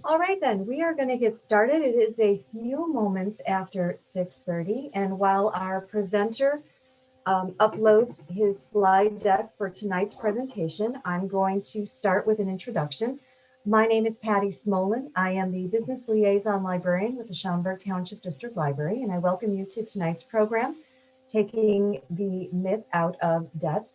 All right, then, we are going to get started. It is a few moments after 6:30, and while our presenter uploads his slide deck for tonight's presentation, I'm going to start with an introduction. My name is Patty Smolin. I am the Business Liaison Librarian with the Schaumburg Township District Library, and I welcome you to tonight's program, Taking the Myth Out of Debt.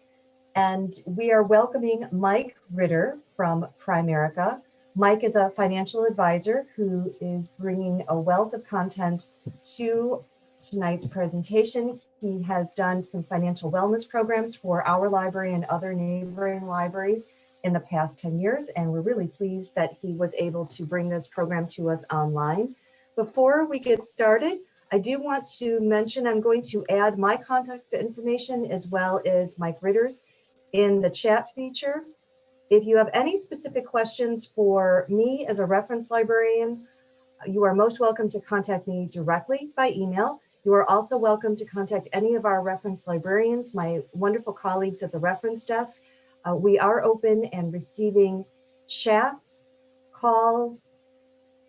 And we are welcoming Mike Ritter from Primerica. Mike is a financial advisor who is bringing a wealth of content to tonight's presentation. He has done some financial wellness programs for our library and other neighboring libraries in the past 10 years, and we're really pleased that he was able to bring this program to us online. Before we get started, I do want to mention I'm going to add my contact information as well as Mike Ritter's in the chat feature. If you have any specific questions for me as a reference librarian, you are most welcome to contact me directly by email. You are also welcome to contact any of our reference librarians, my wonderful colleagues at the reference desk. We are open and receiving chats, calls,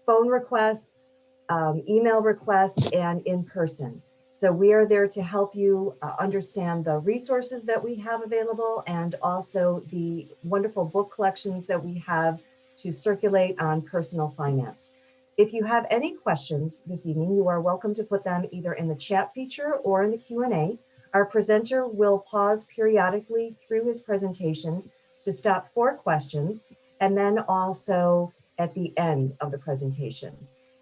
phone requests, email requests, and in person. So we are there to help you understand the resources that we have available and also the wonderful book collections that we have to circulate on personal finance. If you have any questions this evening, you are welcome to put them either in the chat feature or in the Q&A. Our presenter will pause periodically through his presentation to stop for questions, and then also at the end of the presentation.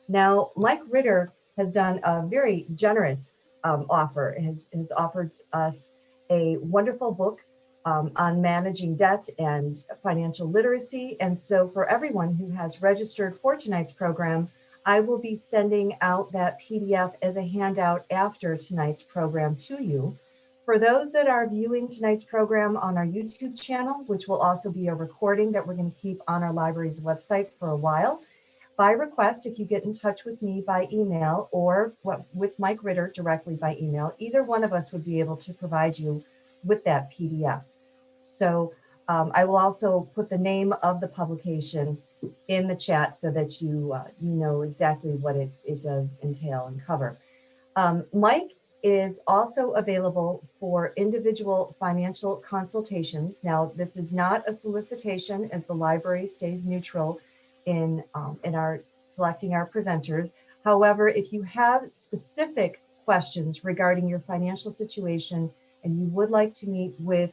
Now, Mike Ritter has done a very generous offer, has offered us a wonderful book on managing debt and financial literacy. And so for everyone who has registered for tonight's program, I will be sending out that PDF as a handout after tonight's program to you. For those that are viewing tonight's program on our YouTube channel, which will also be a recording that we're going to keep on our library's website for a while, by request, if you get in touch with me by email or with Mike Ritter directly by email, either one of us would be able to provide you with that PDF. So I will also put the name of the publication in the chat so that you know exactly what it does entail and cover. Mike is also available for individual financial consultations. Now, this is not a solicitation, as the library stays neutral in our selecting our presenters. However, if you have specific questions regarding your financial situation and you would like to meet with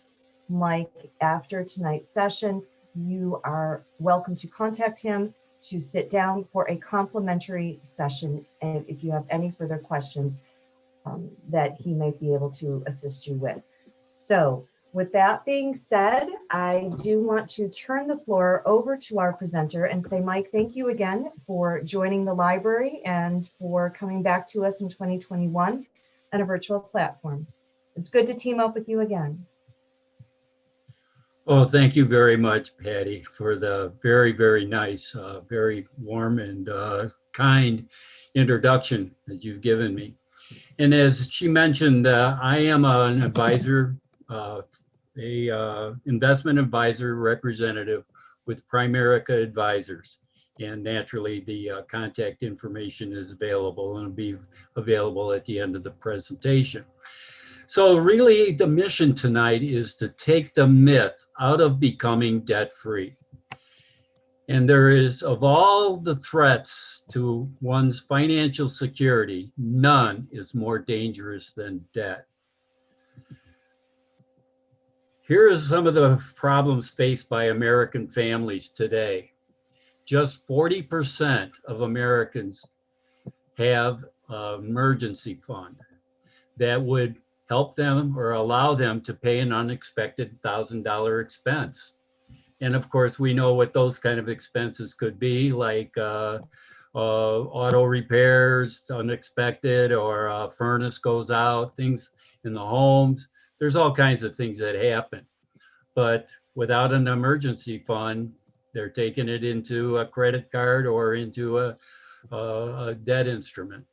Mike after tonight's session, you are welcome to contact him to sit down for a complimentary session, and if you have any further questions that he might be able to assist you with. So with that being said, I do want to turn the floor over to our presenter and say, Mike, thank you again for joining the library and for coming back to us in 2021 on a virtual platform. It's good to team up with you again. Oh, thank you very much, Patty, for the very, very nice, very warm and kind introduction that you've given me. And as she mentioned, I am an advisor, investment advisor representative with Primerica Advisors. And naturally, the contact information is available and will be available at the end of the presentation. So really, the mission tonight is to take the myth out of becoming debt-free. And there is, of all the threats to one's financial security, none is more dangerous than debt. Here are some of the problems faced by American families today. Just 40% of Americans have an emergency fund that would help them or allow them to pay an unexpected $1,000 expense. And of course, we know what those kind of expenses could be, like auto repairs, unexpected, or a furnace goes out, things in the homes. There's all kinds of things that happen. But without an emergency fund, they're taking it into a credit card or into a debt instrument.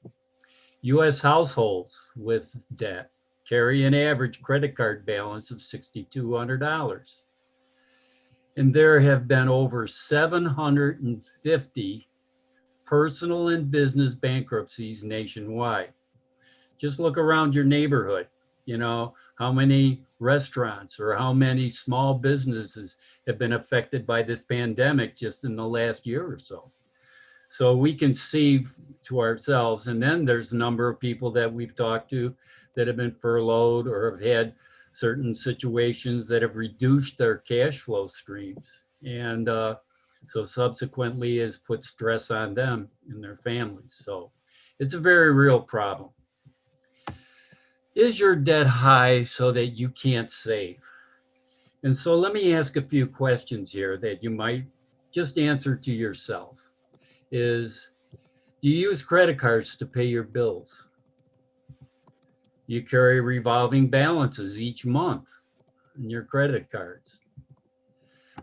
U.S. households with debt carry an average credit card balance of $6,200. And there have been over 750 personal and business bankruptcies nationwide. Just look around your neighborhood. You know, how many restaurants or how many small businesses have been affected by this pandemic just in the last year or so. So we can see to ourselves, and then there's a number of people that we've talked to that have been furloughed or have had certain situations that have reduced their cash flow streams. And so subsequently has put stress on them and their families. So it's a very real problem. Is your debt high so that you can't save? And so let me ask a few questions here that you might just answer to yourself. Is, do you use credit cards to pay your bills? You carry revolving balances each month in your credit cards.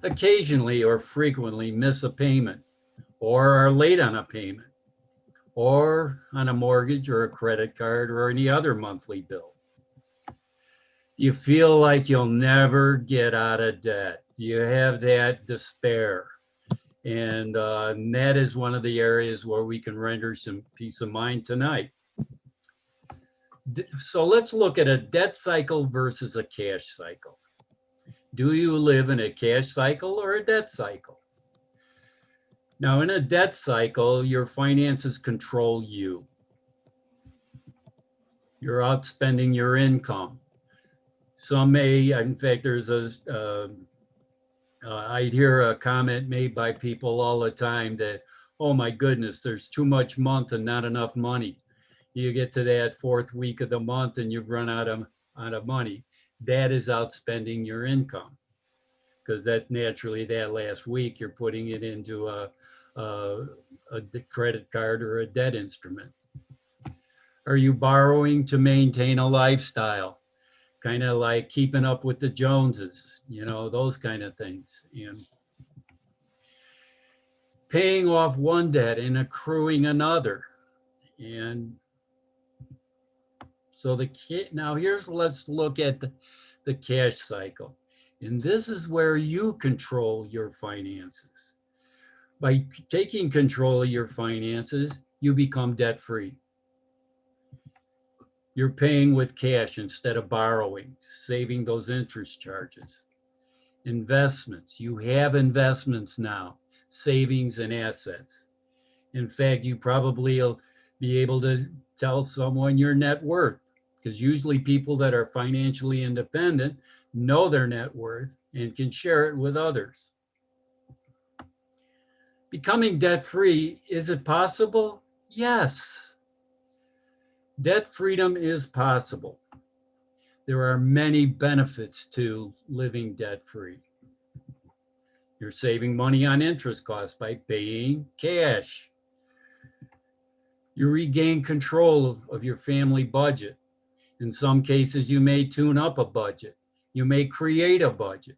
Occasionally or frequently miss a payment or are late on a payment or on a mortgage or a credit card or any other monthly bill. You feel like you'll never get out of debt. You have that despair. And that is one of the areas where we can render some peace of mind tonight. So let's look at a debt cycle versus a cash cycle. Do you live in a cash cycle or a debt cycle? Now, in a debt cycle, your finances control you. You're outspending your income. Some may, in fact, there's I hear a comment made by people all the time that, oh my goodness, there's too much month and not enough money. You get to that fourth week of the month and you've run out of money. That is outspending your income, because that naturally that last week you're putting it into a credit card or a debt instrument. Are you borrowing to maintain a lifestyle? Kind of like keeping up with the Joneses, you know, those kind of things. And paying off one debt and accruing another. And so now let's look at the cash cycle. And this is where you control your finances. By taking control of your finances, you become debt-free. You're paying with cash instead of borrowing, saving those interest charges. Investments, you have investments now, savings and assets. In fact, you probably will be able to tell someone your net worth, because usually people that are financially independent know their net worth and can share it with others. Becoming debt-free, is it possible? Yes. Debt freedom is possible. There are many benefits to living debt-free. You're saving money on interest costs by paying cash. You regain control of your family budget. In some cases, you may tune up a budget. You may create a budget.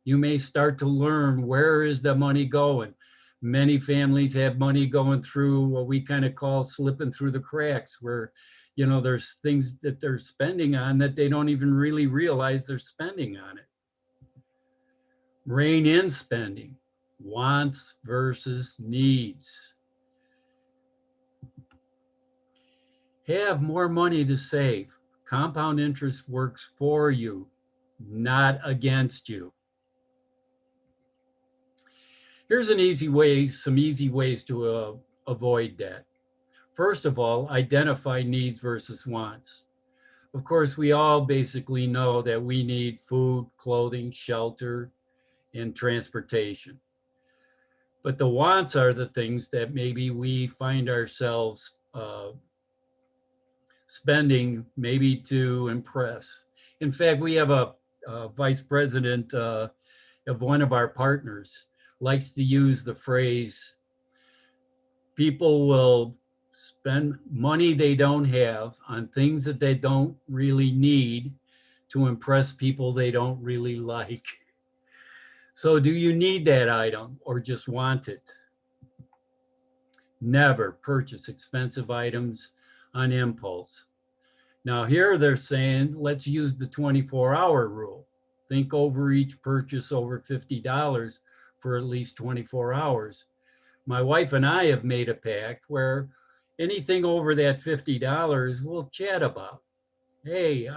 You may start to learn, where is the money going? Many families have money going through what we kind of call slipping through the cracks, where, you know, there's things that they're spending on that they don't even really realize they're spending on it. Rein in spending, wants versus needs. Have more money to save. Compound interest works for you, not against you. Here's some easy ways to avoid debt. First of all, identify needs versus wants. Of course, we all basically know that we need food, clothing, shelter, and transportation. But the wants are the things that maybe we find ourselves spending maybe to impress. In fact, we have a vice president of one of our partners likes to use the phrase, people will spend money they don't have on things that they don't really need to impress people they don't really like. So do you need that item or just want it? Never purchase expensive items on impulse. Now here they're saying, let's use the 24-hour rule. Think over each purchase over $50 for at least 24 hours. my wife and I have made a pact where anything over that $50 we'll chat about. Hey,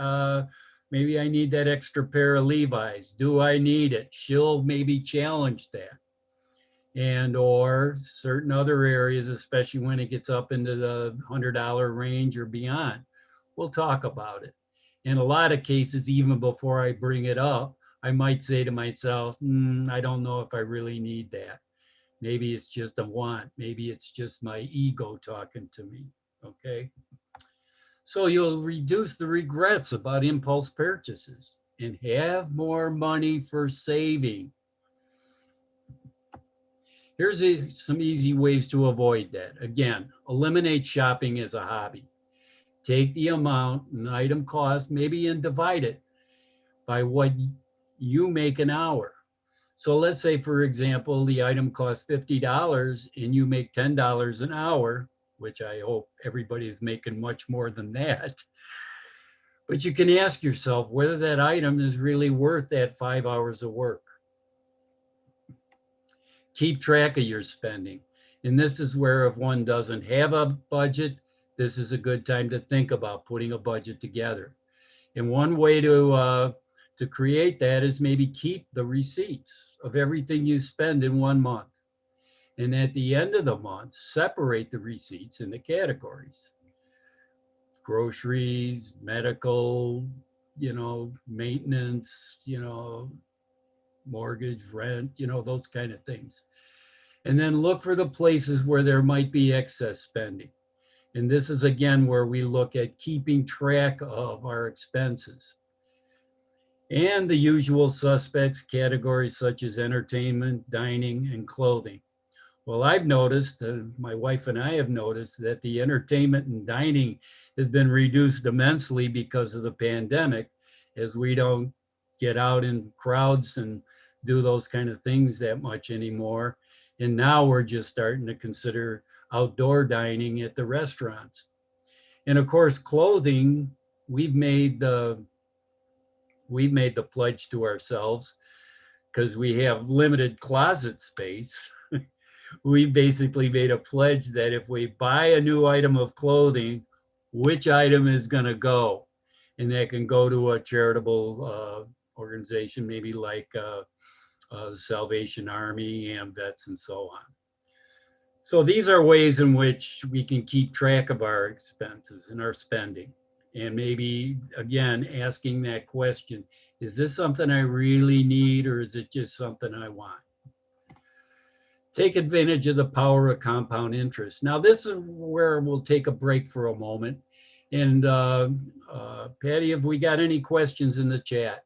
maybe I need that extra pair of Levi's. Do I need it? She'll maybe challenge that. And or certain other areas, especially when it gets up into the $100 range or beyond, we'll talk about it. In a lot of cases, even before I bring it up, I might say to myself, I don't know if I really need that. Maybe it's just a want. Maybe it's just my ego talking to me. Okay. So you'll reduce the regrets about impulse purchases and have more money for saving. Here's some easy ways to avoid that. Again, eliminate shopping as a hobby. Take the amount an item costs, maybe, and divide it by what you make an hour. So let's say, for example, the item costs $50 and you make $10 an hour, which I hope everybody is making much more than that. But you can ask yourself whether that item is really worth that 5 hours of work. Keep track of your spending. And this is where, if one doesn't have a budget, this is a good time to think about putting a budget together. And one way to create that is maybe keep the receipts of everything you spend in 1 month. And at the end of the month, separate the receipts into categories. Groceries, medical, maintenance, mortgage, rent, those kind of things. And then look for the places where there might be excess spending. And this is again where we look at keeping track of our expenses. And the usual suspects categories such as entertainment, dining, and clothing. Well, I've noticed, my wife and I have noticed that the entertainment and dining has been reduced immensely because of the pandemic, as we don't get out in crowds and do those kind of things that much anymore. And now we're just starting to consider outdoor dining at the restaurants. And of course, clothing, we've made the pledge to ourselves, because we have limited closet space. We basically made a pledge that if we buy a new item of clothing, which item is going to go? And that can go to a charitable organization, maybe like the Salvation Army, AMVETS, and so on. So these are ways in which we can keep track of our expenses and our spending. And maybe, again, asking that question, is this something I really need, or is it just something I want? Take advantage of the power of compound interest. Now, this is where we'll take a break for a moment. And Patty, have we got any questions in the chat?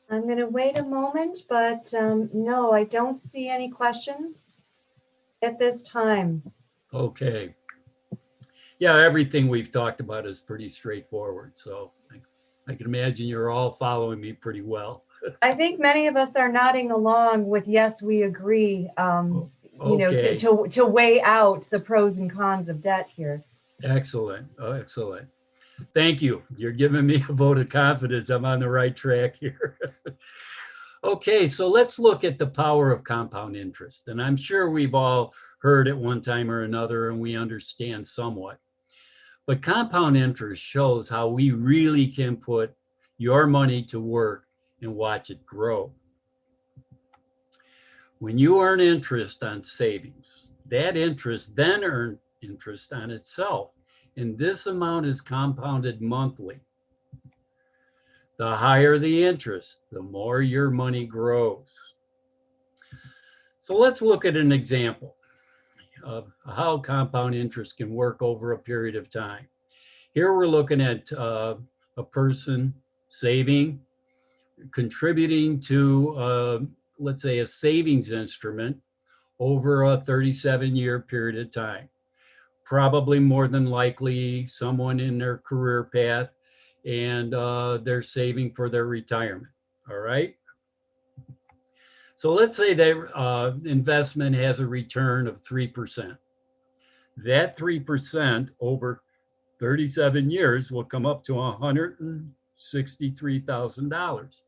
I'm going to wait a moment, but no, I don't see any questions at this time. Okay. Yeah, everything we've talked about is pretty straightforward. So I can imagine you're all following me pretty well. I think many of us are nodding along with, yes, we agree, Okay. to weigh out the pros and cons of debt here. Excellent. Excellent. Thank you. You're giving me a vote of confidence. I'm on the right track here. Okay, so let's look at the power of compound interest. And I'm sure we've all heard at one time or another, and we understand somewhat. But compound interest shows how we really can put your money to work and watch it grow. When you earn interest on savings, that interest then earns interest on itself. And this amount is compounded monthly. The higher the interest, the more your money grows. So let's look at an example of how compound interest can work over a period of time. Here we're looking at a person saving, contributing to, let's say, a savings instrument over a 37-year period of time. Probably more than likely someone in their career path, and they're saving for their retirement. All right. So let's say their investment has a return of 3%. That 3% over 37 years will come up to $163,000.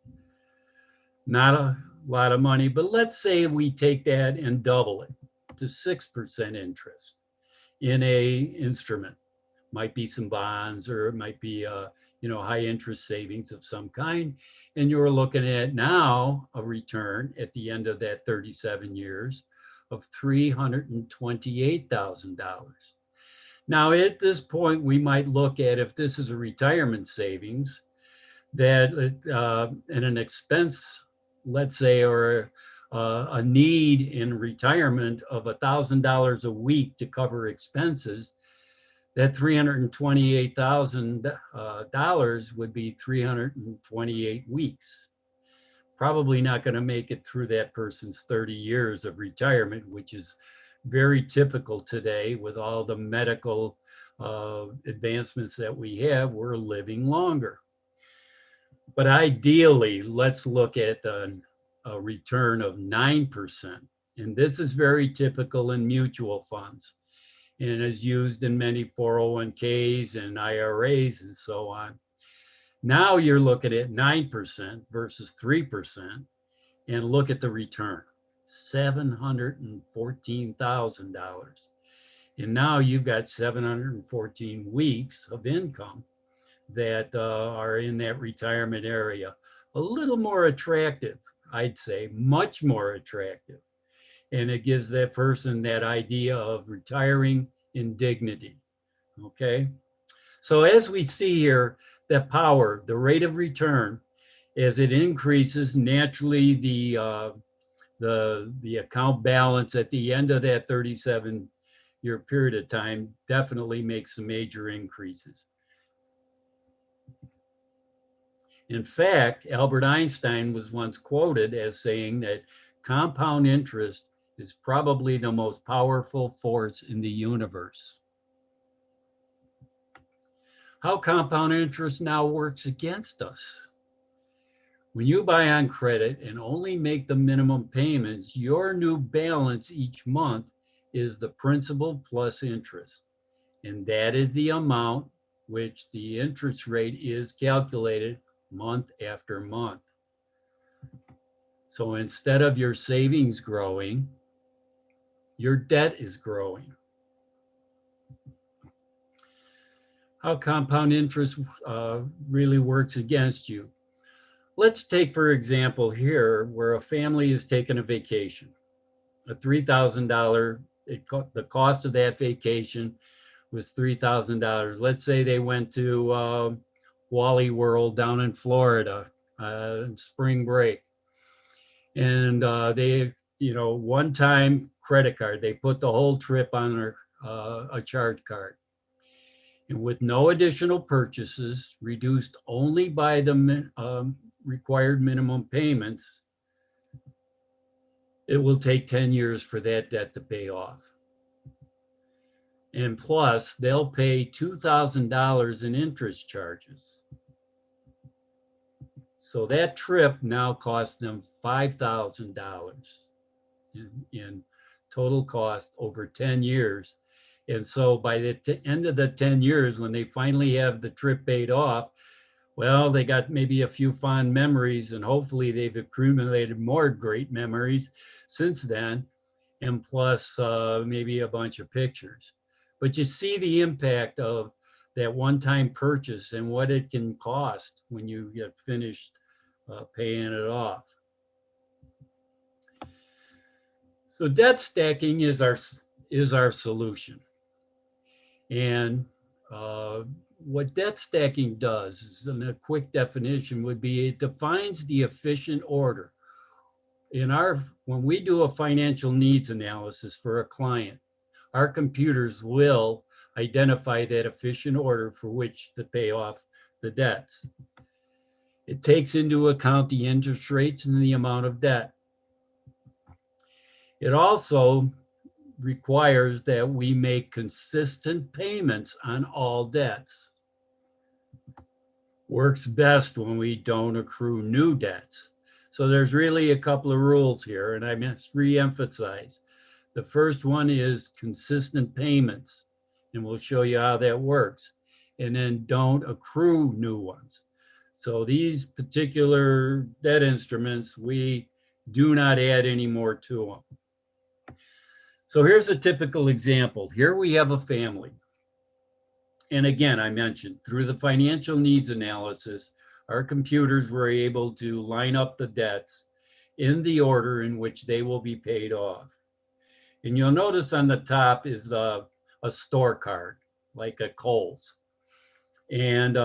Not lot of money, but let's say we take that and double it to 6% interest in a instrument. Might be some bonds, or it might be high interest savings of some kind. And you're looking at now a return at the end of that 37 years of $328,000. Now, at this point, we might look at, if this is a retirement savings, that and an expense, let's say, or a need in retirement of $1,000 a week to cover expenses, that $328,000 would be 328 weeks. Probably not going to make it through that person's 30 years of retirement, which is very typical today with all the medical advancements that we have. We're living longer. But ideally, let's look at a return of 9%. And this is very typical in mutual funds, and is used in many 401ks and IRAs and so on. Now you're looking at 9% versus 3%, and look at the return, $714,000. And now you've got 714 weeks of income that are in that retirement area. A little more attractive, I'd say, much more attractive. And it gives that person that idea of retiring in dignity. Okay. So as we see here, that power, the rate of return, as it increases, naturally the account balance at the end of that 37-year period of time definitely makes some major increases. In fact, Albert Einstein was once quoted as saying that compound interest is probably the most powerful force in the universe. How compound interest now works against us. When you buy on credit and only make the minimum payments, your new balance each month is the principal plus interest. And that is the amount which the interest rate is calculated month after month. So instead of your savings growing, your debt is growing. How compound interest really works against you. Let's take, for example, here where a family is taking a vacation, a $3,000, the cost of that vacation was $3,000. Let's say they went to Wally World down in Florida, spring break. And they, one-time credit card, they put the whole trip on their, a charge card. And with no additional purchases, reduced only by the required minimum payments, it will take 10 years for that debt to pay off. And plus, they'll pay $2,000 in interest charges. So that trip now costs them $5,000 in total cost over 10 years. And so by the end of the 10 years, when they finally have the trip paid off, well, they got maybe a few fond memories, and hopefully they've accumulated more great memories since then, and plus maybe a bunch of pictures. But you see the impact of that one-time purchase and what it can cost when you get finished paying it off. So debt stacking is our solution. And what debt stacking does, in a quick definition, would be it defines the efficient order. When we do a financial needs analysis for a client, our computers will identify that efficient order for which to pay off the debts. It takes into account the interest rates and the amount of debt. It also requires that we make consistent payments on all debts. Works best when we don't accrue new debts. So there's really a couple of rules here, and I must re-emphasize. The first one is consistent payments, and we'll show you how that works. And then don't accrue new ones. So these particular debt instruments, we Do not add any more to them. So here's a typical example. Here we have a family. And again, I mentioned through the financial needs analysis, our computers were able to line up the debts in the order in which they will be paid off. And you'll notice on the top is a store card, like a Kohl's. And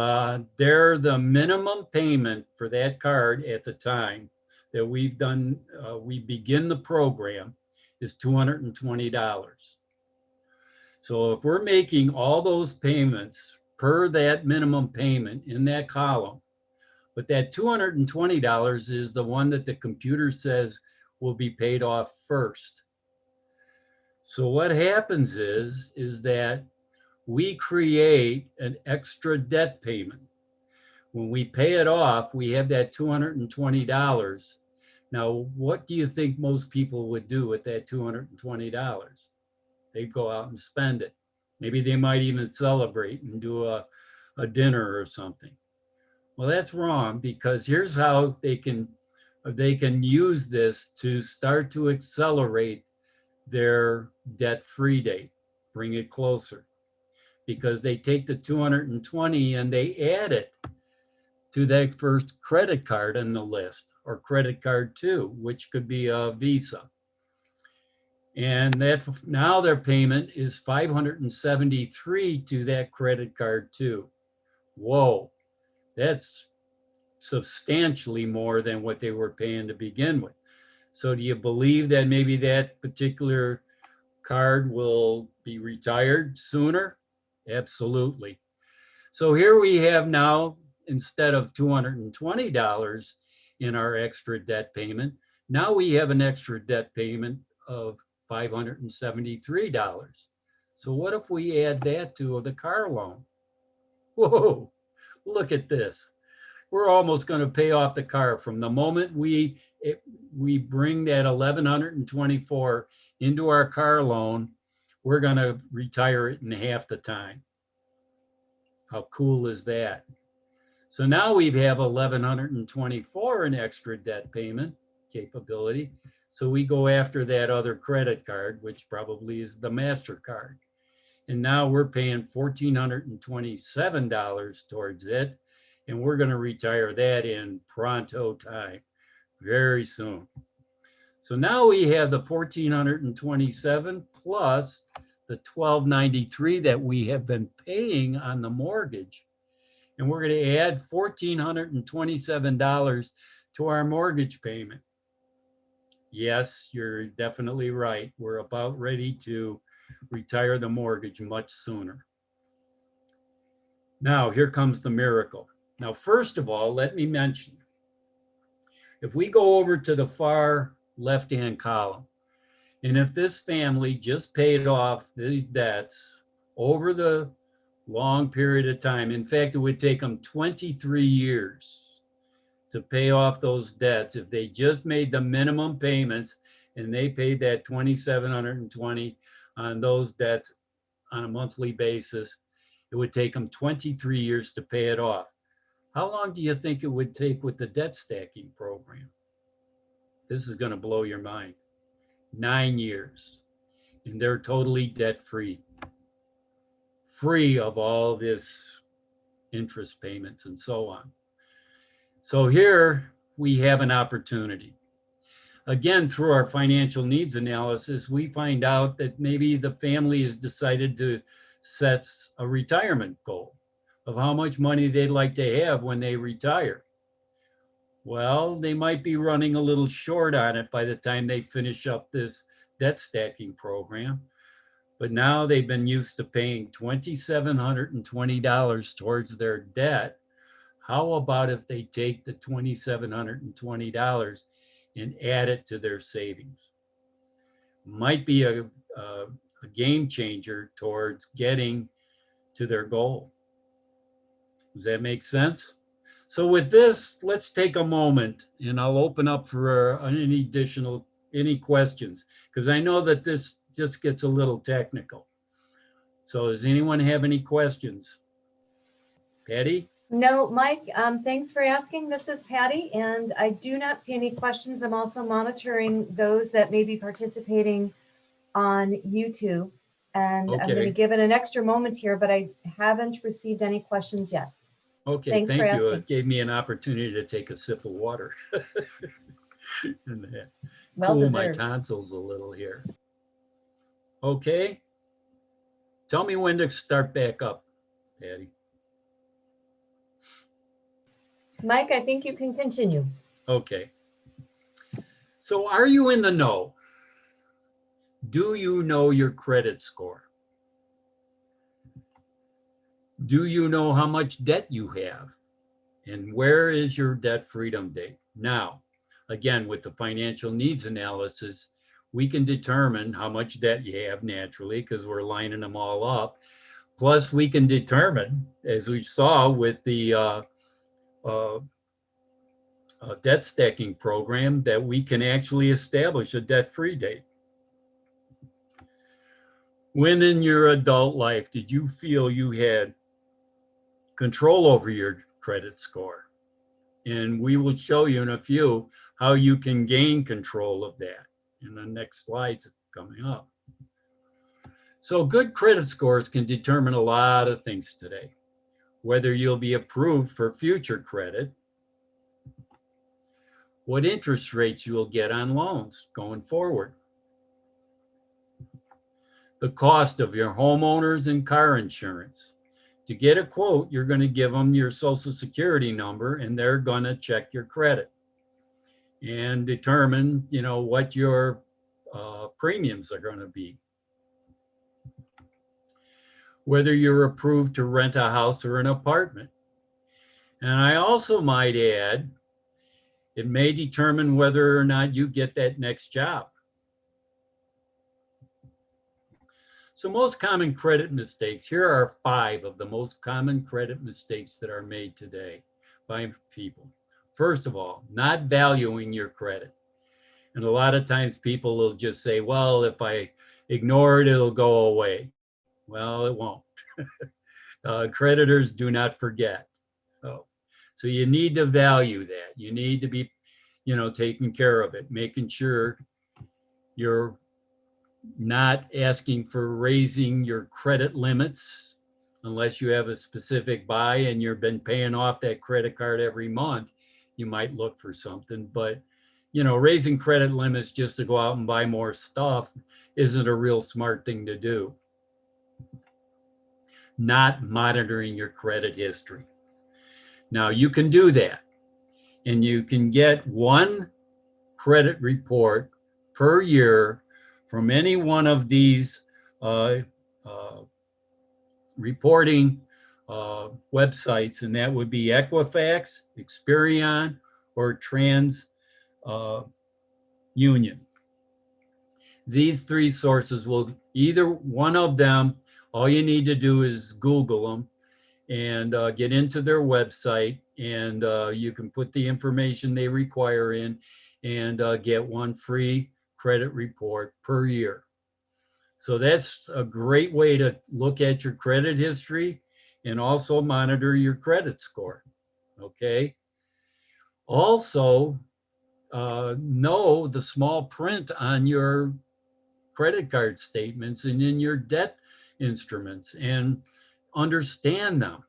there, the minimum payment for that card at the time that we've done, we begin the program is $220. So if we're making all those payments per that minimum payment in that column, but that $220 is the one that the computer says will be paid off first. So what happens is that we create an extra debt payment. When we pay it off, we have that $220. Now, what do you think most people would do with that $220? They'd go out and spend it. Maybe they might even celebrate and do a dinner or something. Well, that's wrong, because here's how they can use this to start to accelerate their debt-free date, bring it closer, because they take the 220 and they add it to that first credit card on the list, or credit card 2, which could be a Visa. And that now their payment is $573 to that credit card 2. Whoa, that's substantially more than what they were paying to begin with. So do you believe that maybe that particular card will be retired sooner? Absolutely. So here we have now, instead of $220 in our extra debt payment, now we have an extra debt payment of $573. So what if we add that to the car loan? Whoa, look at this. We're almost going to pay off the car from the moment we bring that $1,124 into our car loan. We're going to retire it in half the time. How cool is that? So now we have $1,124 in extra debt payment capability. So we go after that other credit card, which probably is the MasterCard. And now we're paying $1,427 towards it. And we're going to retire that in pronto time, very soon. So now we have the $1,427 plus the $1,293 that we have been paying on the mortgage. And we're going to add $1,427 to our mortgage payment. Yes, you're definitely right. We're about ready to retire the mortgage much sooner. Now, here comes the miracle. Now, first of all, let me mention, if we go over to the far left-hand column, and if this family just paid off these debts over the long period of time, in fact, it would take them 23 years to pay off those debts if they just made the minimum payments and they paid that $2,720 on those debts on a monthly basis. It would take them 23 years to pay it off. How long do you think it would take with the debt stacking program? This is going to blow your mind. 9 years. And they're totally debt-free. Free of all this interest payments and so on. So here we have an opportunity. Again, through our financial needs analysis, we find out that maybe the family has decided to set a retirement goal of how much money they'd like to have when they retire. Well, they might be running a little short on it by the time they finish up this debt stacking program. But now they've been used to paying $2,720 towards their debt. How about if they take the $2,720 and add it to their savings? Might be a game changer towards getting to their goal. Does that make sense? So with this, let's take a moment and I'll open up for any questions, because I know that this just gets a little technical. So does anyone have any questions? Patty? No, Mike, thanks for asking. This is Patty, and I do not see any questions. I'm also monitoring those that may be participating on YouTube. And I'm going to Okay, give it an extra moment here, but I haven't received any questions yet. okay, Thanks for thank you. asking. It gave me an opportunity to take a sip of water and Well cool my deserved. tonsils a little here. Okay, tell me when to start back up, Patty. Mike, I think you can continue. Okay, so are you in the know? Do you know your credit score? Do you know how much debt you have? And where is your debt freedom date? Now, again, with the financial needs analysis, we can determine how much debt you have naturally because we're lining them all up. Plus, we can determine, as we saw with the debt stacking program, that we can actually establish a debt-free date. When in your adult life did you feel you had control over your credit score? And we will show you in a few how you can gain control of that in the next slides coming up. So good credit scores can determine a lot of things today, whether you'll be approved for future credit, what interest rates you will get on loans going forward, the cost of your homeowners and car insurance. To get a quote, you're going to give them your social security number and they're going to check your credit and determine, what your premiums are going to be. Whether you're approved to rent a house or an apartment. And I also might add, it may determine whether or not you get that next job. So most common credit mistakes, here are 5 of the most common credit mistakes that are made today by people. First of all, not valuing your credit. And a lot of times people will just say, well, if I ignore it, it'll go away. Well, it won't. Creditors do not forget. So you need to value that. You need to be, taking care of it, making sure you're not asking for raising your credit limits unless you have a specific buy and you've been paying off that credit card every month. You might look for something, but raising credit limits just to go out and buy more stuff isn't a real smart thing to do. Not monitoring your credit history. Now you can do that and you can get one credit report per year from any one of these reporting websites, and that would be Equifax, Experian, or TransUnion. These 3 sources will, either one of them, all you need to do is Google them and get into their website, and you can put the information they require in and get one free credit report per year. So that's a great way to look at your credit history and also monitor your credit score. Okay. Also, know the small print on your credit card statements and in your debt instruments and understand them.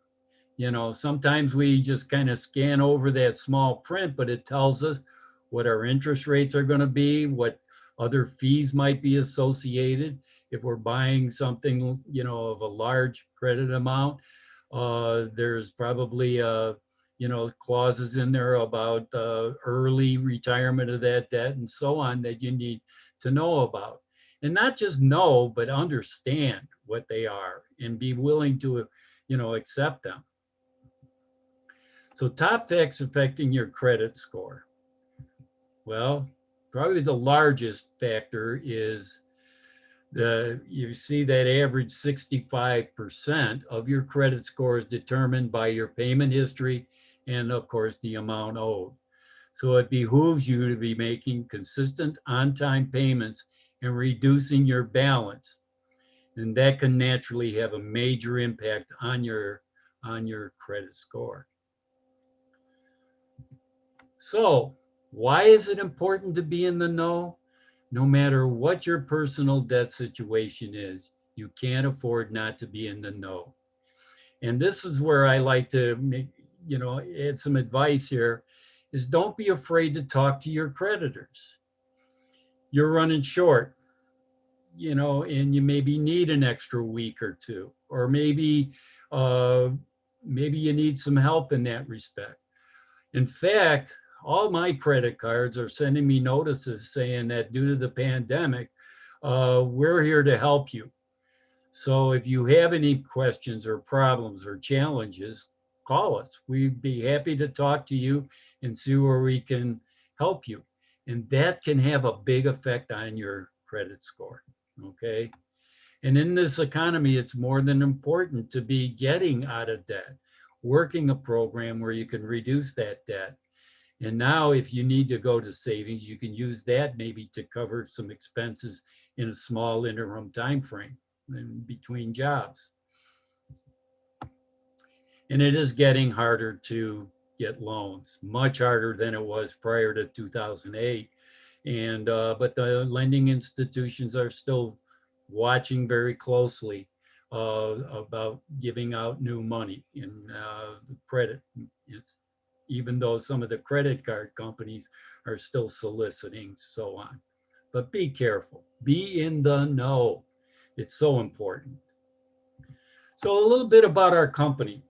Sometimes we just kind of scan over that small print, but it tells us what our interest rates are going to be, what other fees might be associated. If we're buying something, of a large credit amount, there's probably, clauses in there about early retirement of that debt and so on that you need to know about. And not just know, but understand what they are and be willing to, accept them. So top facts affecting your credit score. Well, probably the largest factor is you see that average 65% of your credit score is determined by your payment history and of course the amount owed. So it behooves you to be making consistent on-time payments and reducing your balance. And that can naturally have a major impact on your credit score. So why is it important to be in the know? No matter what your personal debt situation is, you can't afford not to be in the know. And this is where I like to make, add some advice here, is don't be afraid to talk to your creditors. You're running short, and you maybe need an extra week or two, or uh, maybe you need some help in that respect. In fact, all my credit cards are sending me notices saying that due to the pandemic, we're here to help you. So if you have any questions or problems or challenges, call us. We'd be happy to talk to you and see where we can help you. And that can have a big effect on your credit score. Okay. And in this economy, it's more than important to be getting out of debt, working a program where you can reduce that debt. And now if you need to go to savings, you can use that maybe to cover some expenses in a small interim time frame in between jobs. And it is getting harder to get loans, much harder than it was prior to 2008. And but the lending institutions are still watching very closely about giving out new money in the credit. It's, even though some of the credit card companies are still soliciting, so on. But be careful, be in the know. It's so important. So a little bit about our company.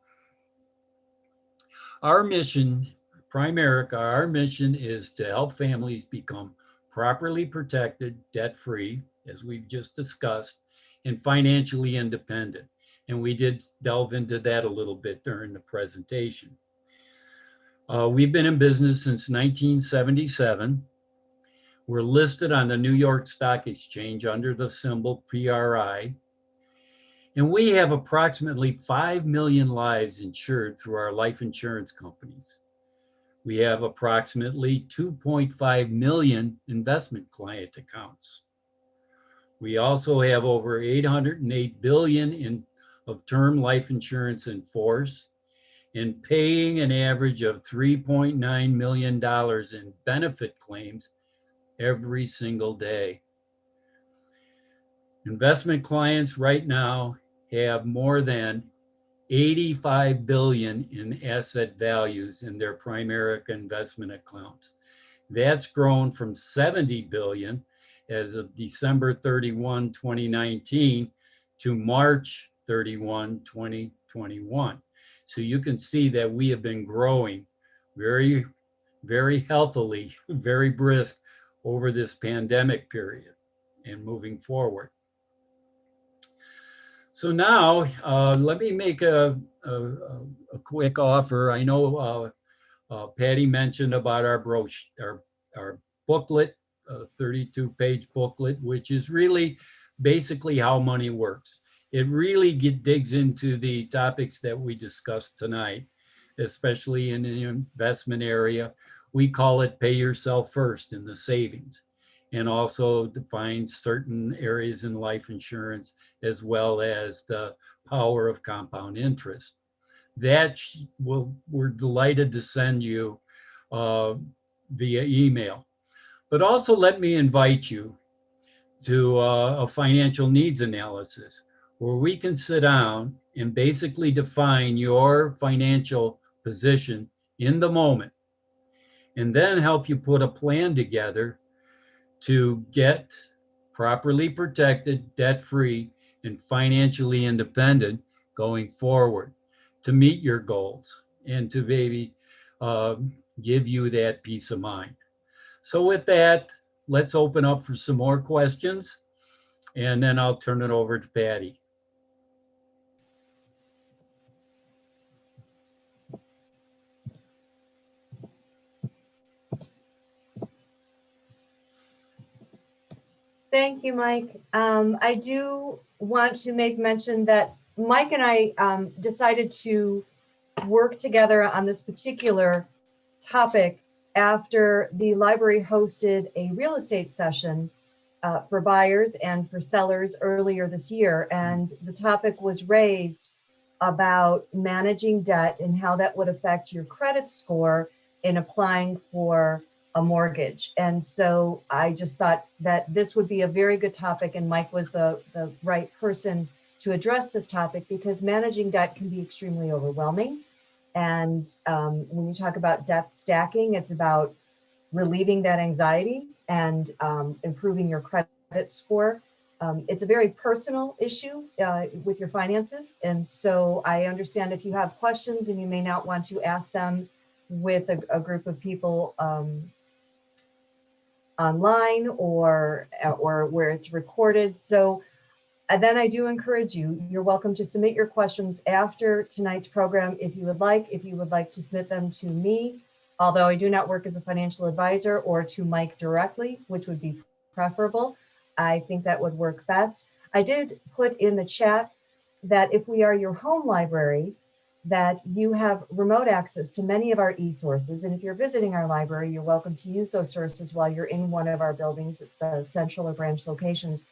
Our mission, Primerica, our mission is to help families become properly protected, debt-free, as we've just discussed, and financially independent. And we did delve into that a little bit during the presentation. We've been in business since 1977. We're listed on the New York Stock Exchange under the symbol PRI. And we have approximately 5 million lives insured through our life insurance companies. We have approximately 2.5 million investment client accounts. We also have over 808 billion of term life insurance in force and paying an average of $3.9 million in benefit claims every single day. Investment clients right now have more than 85 billion in asset values in their Primerica investment accounts. That's grown from 70 billion as of December 31, 2019 to March 31, 2021. So you can see that we have been growing very, very healthily, very brisk over this pandemic period and moving forward. So now let me make a quick offer. I know Patty mentioned about our brochure, our booklet, 32-page booklet, which is really basically how money works. It really digs into the topics that we discussed tonight, especially in the investment area. We call it pay yourself first in the savings, and also defines certain areas in life insurance, as well as the power of compound interest. That we're delighted to send you via email. But also let me invite you to a financial needs analysis where we can sit down and basically define your financial position in the moment, and then help you put a plan together to get properly protected, debt-free, and financially independent going forward to meet your goals and to maybe give you that peace of mind. So with that, let's open up for some more questions, and then I'll turn it over to Patty. Thank you, Mike. I do want to make mention that Mike and I decided to work together on this particular topic after the library hosted a real estate session for buyers and for sellers earlier this year. And the topic was raised about managing debt and how that would affect your credit score in applying for a mortgage. And so I just thought that this would be a very good topic, and Mike was the right person to address this topic, because managing debt can be extremely overwhelming. And when you talk about debt stacking, it's about relieving that anxiety and improving your credit score. It's a very personal issue with your finances. And so I understand if you have questions and you may not want to ask them with a group of people online or where it's recorded. So then I do encourage you, you're welcome to submit your questions after tonight's program if you would like. If you would like to submit them to me, although I do not work as a financial advisor, or to Mike directly, which would be preferable. I think that would work best. I did put in the chat that if we are your home library, that you have remote access to many of our e-sources. And if you're visiting our library, you're welcome to use those sources while you're in one of our buildings at the central or branch locations.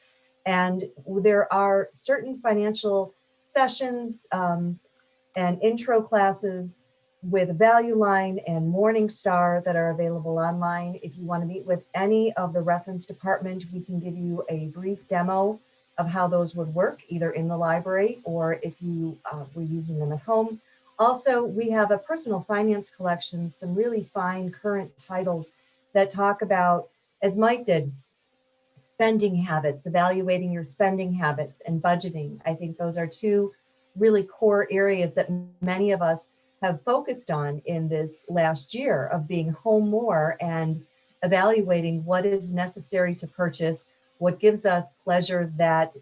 And there are certain financial sessions and intro classes with Value Line and Morningstar that are available online. If you want to meet with any of the reference department, we can give you a brief demo of how those would work, either in the library or if you were using them at home. Also, we have a personal finance collection, some really fine current titles that talk about, as Mike did, spending habits, evaluating your spending habits, and budgeting. I think those are two really core areas that many of us have focused on in this last year of being home more and evaluating what is necessary to purchase, what gives us pleasure that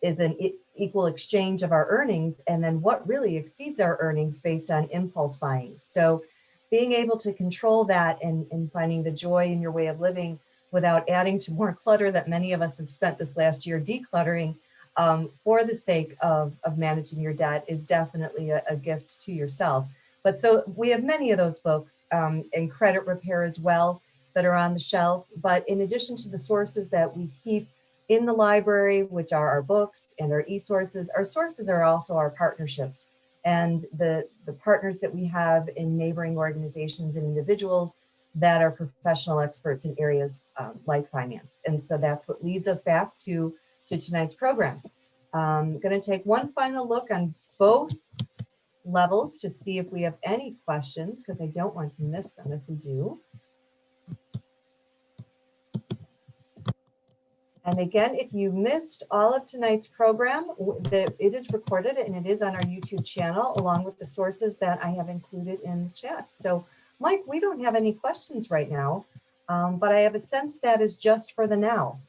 is an equal exchange of our earnings, and then what really exceeds our earnings based on impulse buying. So being able to control that and finding the joy in your way of living without adding to more clutter that many of us have spent this last year decluttering for the sake of managing your debt is definitely a gift to yourself. But so we have many of those books and credit repair as well that are on the shelf. But in addition to the sources that we keep in the library, which are our books and our e-sources, our sources are also our partnerships and the partners that we have in neighboring organizations and individuals that are professional experts in areas like finance. And so that's what leads us back to tonight's program. I'm going to take one final look on both levels to see if we have any questions, because I don't want to miss them if we do. And again, if you missed all of tonight's program, it is recorded and it is on our YouTube channel, along with the sources that I have included in the chat. So Mike, we don't have any questions right now, but I have a sense that is just for the now.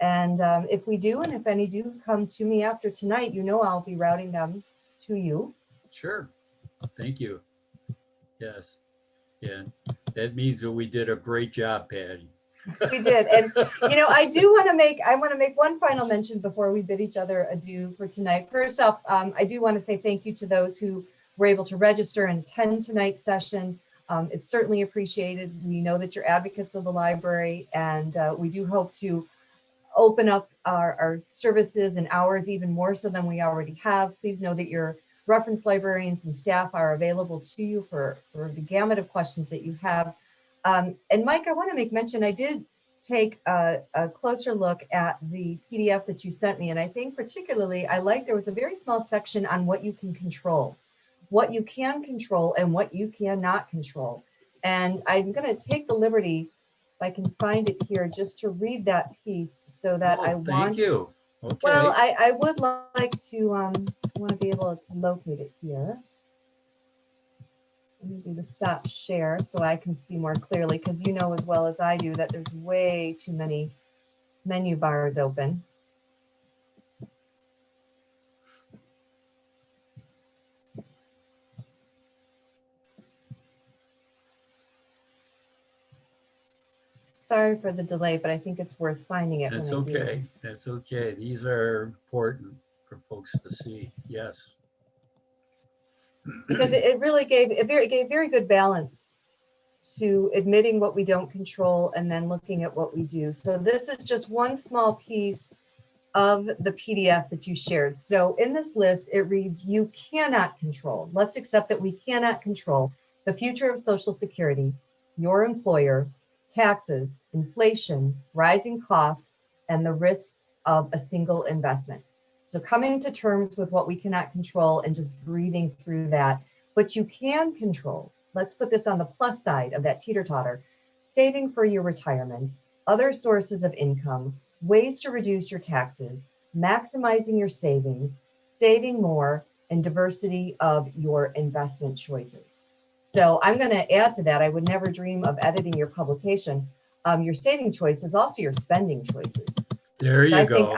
And if we do, and if any do come to me after tonight, you know I'll be routing them to you. Sure. Thank you. Yes. Yeah. That means that we did a great job, Patty. We did. And, you know, I want to make one final mention before we bid each other adieu for tonight. First off, I do want to say thank you to those who were able to register and attend tonight's session. It's certainly appreciated. We know that you're advocates of the library, and we do hope to open up our services and hours even more so than we already have. Please know that your reference librarians and staff are available to you for the gamut of questions that you have. And Mike, I want to make mention, I did take a closer look at the PDF that you sent me, and I think particularly there was a very small section on what you can control. What you can control and what you cannot control. And I'm going to take the liberty, if I can find it here, just to read that piece so that Thank you. Okay. Well, I would like to, want to be able to locate it here. Let me do the stop share so I can see more clearly, because you know as well as I do that there's way too many menu bars open. Sorry for the delay, but I think it's worth finding it. That's okay. That's okay. These are important for folks to see. Yes. Because it really gave very good balance to admitting what we don't control and then looking at what we do. So this is just one small piece of the PDF that you shared. So in this list, it reads, you cannot control. Let's accept that we cannot control the future of Social Security, your employer, taxes, inflation, rising costs, and the risk of a single investment. So coming to terms with what we cannot control and just breathing through that. What you can control, let's put this on the plus side of that teeter-totter, saving for your retirement, other sources of income, ways to reduce your taxes, maximizing your savings, saving more, and diversity of your investment choices. So I'm going to add to that. I would never dream of editing your publication. Your saving choices, also your spending choices. There you I go. think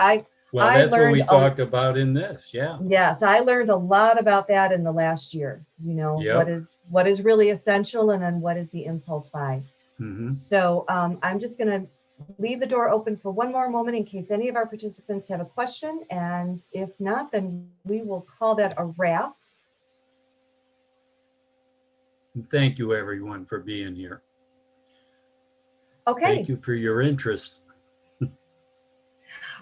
Well, I that's what we learned talked about in this. Yeah. yes, I learned a lot about that in the last year. You know, Yep. what is really essential, and then what is the impulse buy. Mhm. So I'm just going to leave the door open for one more moment in case any of our participants have a question. And if not, then we will call that a wrap. Thank you, everyone, for being here. Okay. Thank you for your interest.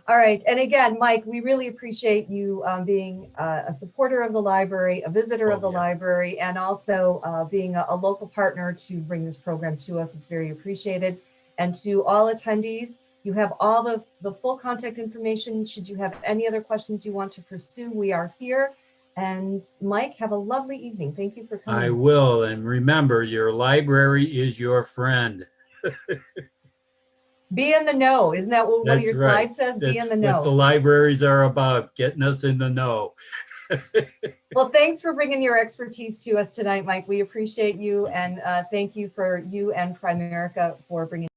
All right. And again, Mike, we really appreciate you being a supporter of the library, a visitor of the library, and also being a local partner to bring this program to us. It's very appreciated. And to all attendees, you have all the full contact information. Should you have any other questions you want to pursue, we are here. And Mike, have a lovely evening. Thank you for coming. I will. And remember, your library is your friend. Be in the know. Isn't that what one of your slides says? Be in the know. What the libraries are about, getting us in the know. Well, thanks for bringing your expertise to us tonight, Mike. We appreciate you, and thank you for you and Primerica for bringing